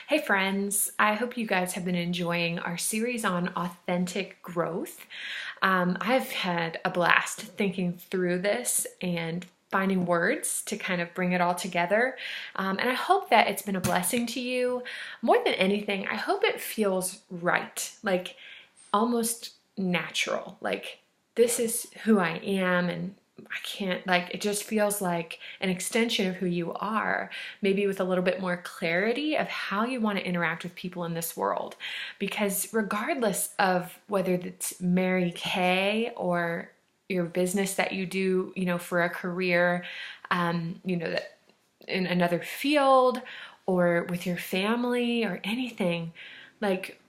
Hey friends, I hope you guys have been enjoying our series on authentic growth. I've had a blast thinking through this and finding words to kind of bring it all together. And I hope that it's been a blessing to you. More than anything, I hope it feels right, like almost natural. Like this is who I am and I can't, like, it just feels like an extension of who you are, maybe with a little bit more clarity of how you want to interact with people in this world. Because regardless of whether it's Mary Kay or your business that you do, for a career, that in another field or with your family or anything, like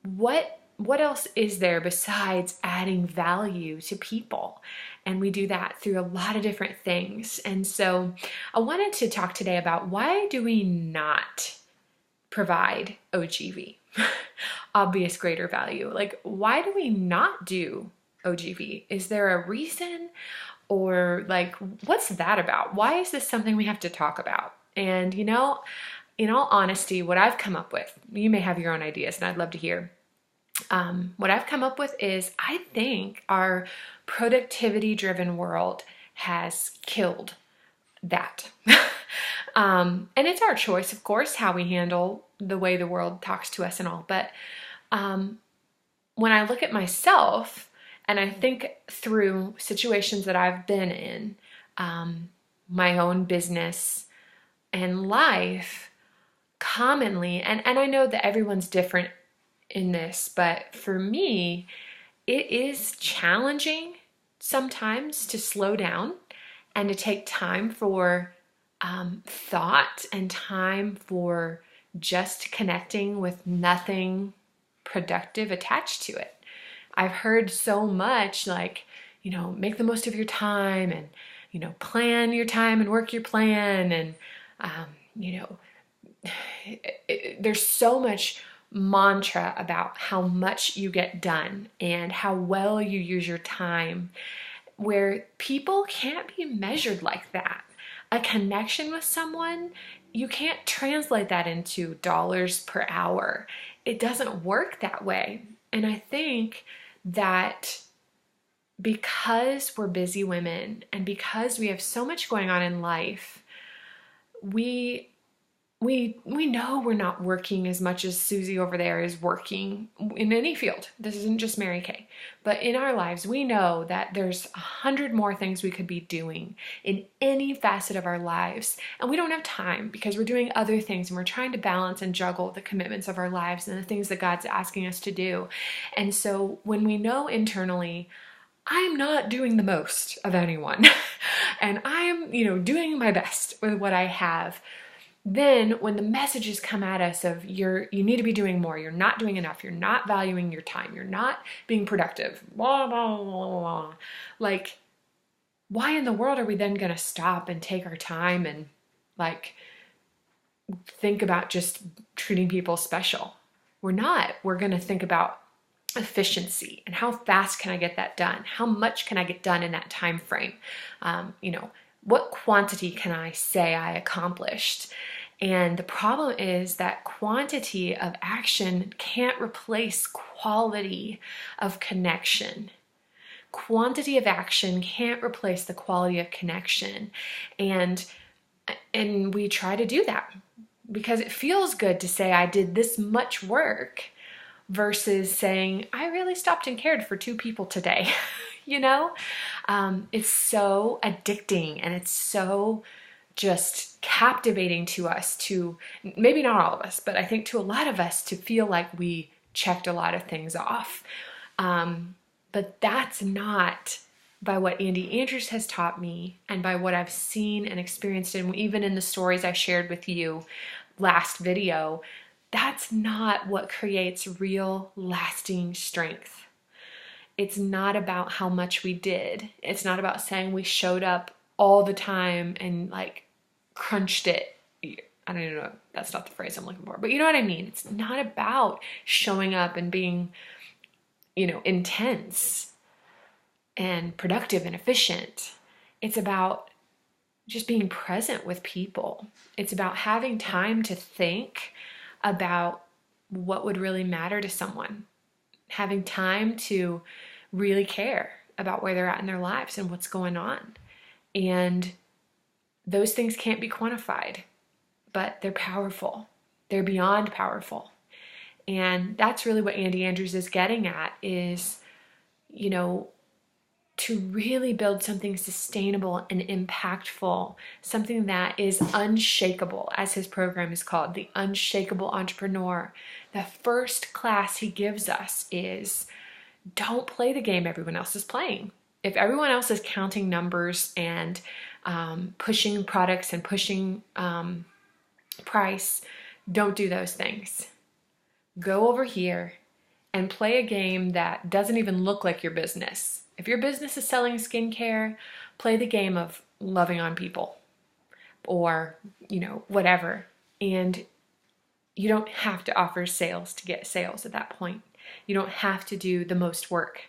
what else is there besides adding value to people? And we do that through a lot of different things. And so I wanted to talk today about why do we not provide OGV, obvious greater value? Like, why do we not do OGV? Is there a reason? Or like, what's that about? Why is this something we have to talk about? And in all honesty, what I've come up with, you may have your own ideas and I'd love to hear. What I've come up with is I think our productivity driven world has killed that. And it's our choice, of course, how we handle the way the world talks to us and all. But when I look at myself and I think through situations that I've been in, my own business and life, commonly, and I know that everyone's different in this, but for me, it is challenging sometimes to slow down and to take time for thought and time for just connecting with nothing productive attached to it. I've heard so much like, make the most of your time and, plan your time and work your plan. And, there's so much mantra about how much you get done and how well you use your time, where people can't be measured like that. A connection with someone, you can't translate that into dollars per hour. It doesn't work that way. And I think that because we're busy women and because we have so much going on in life, we know we're not working as much as Susie over there is working in any field. This isn't just Mary Kay. But in our lives, we know that there's 100 more things we could be doing in any facet of our lives. And we don't have time because we're doing other things and we're trying to balance and juggle the commitments of our lives and the things that God's asking us to do. And so when we know internally, I'm not doing the most of anyone and I'm, doing my best with what I have, then when the messages come at us of you need to be doing more, you're not doing enough, you're not valuing your time, you're not being productive, blah, blah, blah, blah. Like, why in the world are we then going to stop and take our time and like think about just treating people special? We're not. We're going to think about efficiency and how fast can I get that done? How much can I get done in that time frame? What quantity can I say I accomplished? And the problem is that quantity of action can't replace quality of connection. Quantity of action can't replace the quality of connection. And we try to do that because it feels good to say I did this much work versus saying I really stopped and cared for 2 people today. It's so addicting and it's so just captivating to us, to maybe not all of us, but I think to a lot of us, to feel like we checked a lot of things off. But that's not by what Andy Andrews has taught me and by what I've seen and experienced, and even in the stories I shared with you last video. That's not what creates real lasting strength. It's not about how much we did. It's not about saying we showed up all the time and like crunched it. I don't even know. That's not the phrase I'm looking for, but you know what I mean? It's not about showing up and being, intense and productive and efficient. It's about just being present with people. It's about having time to think about what would really matter to someone, having time to really care about where they're at in their lives and what's going on. And those things can't be quantified, but they're powerful. They're beyond powerful. And that's really what Andy Andrews is getting at is, to really build something sustainable and impactful, something that is unshakable, as his program is called, the Unshakable Entrepreneur. The first class he gives us is, don't play the game everyone else is playing. If everyone else is counting numbers and pushing products and pushing price, don't do those things. Go over here and play a game that doesn't even look like your business. If your business is selling skincare, play the game of loving on people or, whatever. And you don't have to offer sales to get sales at that point. You don't have to do the most work.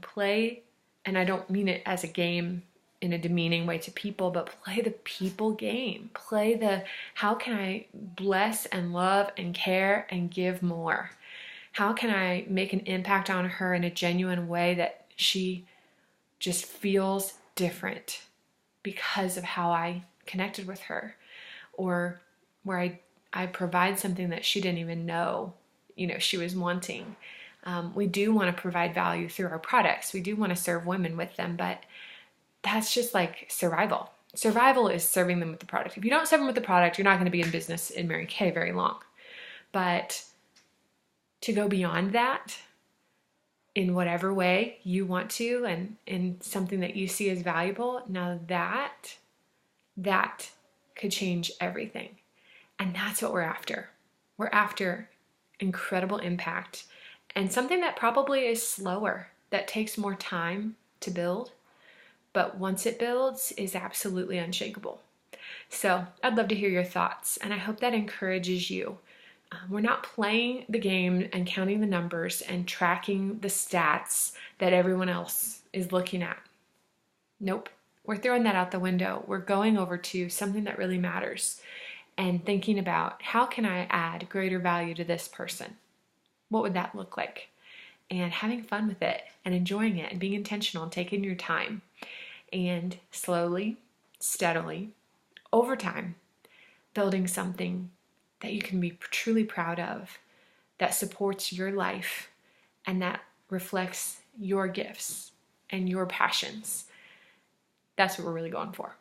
Play, and I don't mean it as a game in a demeaning way to people, but play the people game. Play the, how can I bless and love and care and give more? How can I make an impact on her in a genuine way that she just feels different because of how I connected with her, or where I provide something that she didn't even know, she was wanting. We do want to provide value through our products. We do want to serve women with them, but that's just like survival. Survival is serving them with the product. If you don't serve them with the product, you're not going to be in business in Mary Kay very long. But to go beyond that in whatever way you want to, and in something that you see as valuable, now that could change everything. And that's what we're after. We're after incredible impact and something that probably is slower, that takes more time to build, but once it builds is absolutely unshakable. So I'd love to hear your thoughts, and I hope that encourages you. We're not playing the game and counting the numbers and tracking the stats that everyone else is looking at. Nope, we're throwing that out the window. We're going over to something that really matters and thinking about, how can I add greater value to this person? What would that look like? And having fun with it and enjoying it and being intentional and taking your time, and slowly, steadily, over time, building something that you can be truly proud of, that supports your life and that reflects your gifts and your passions. That's what we're really going for.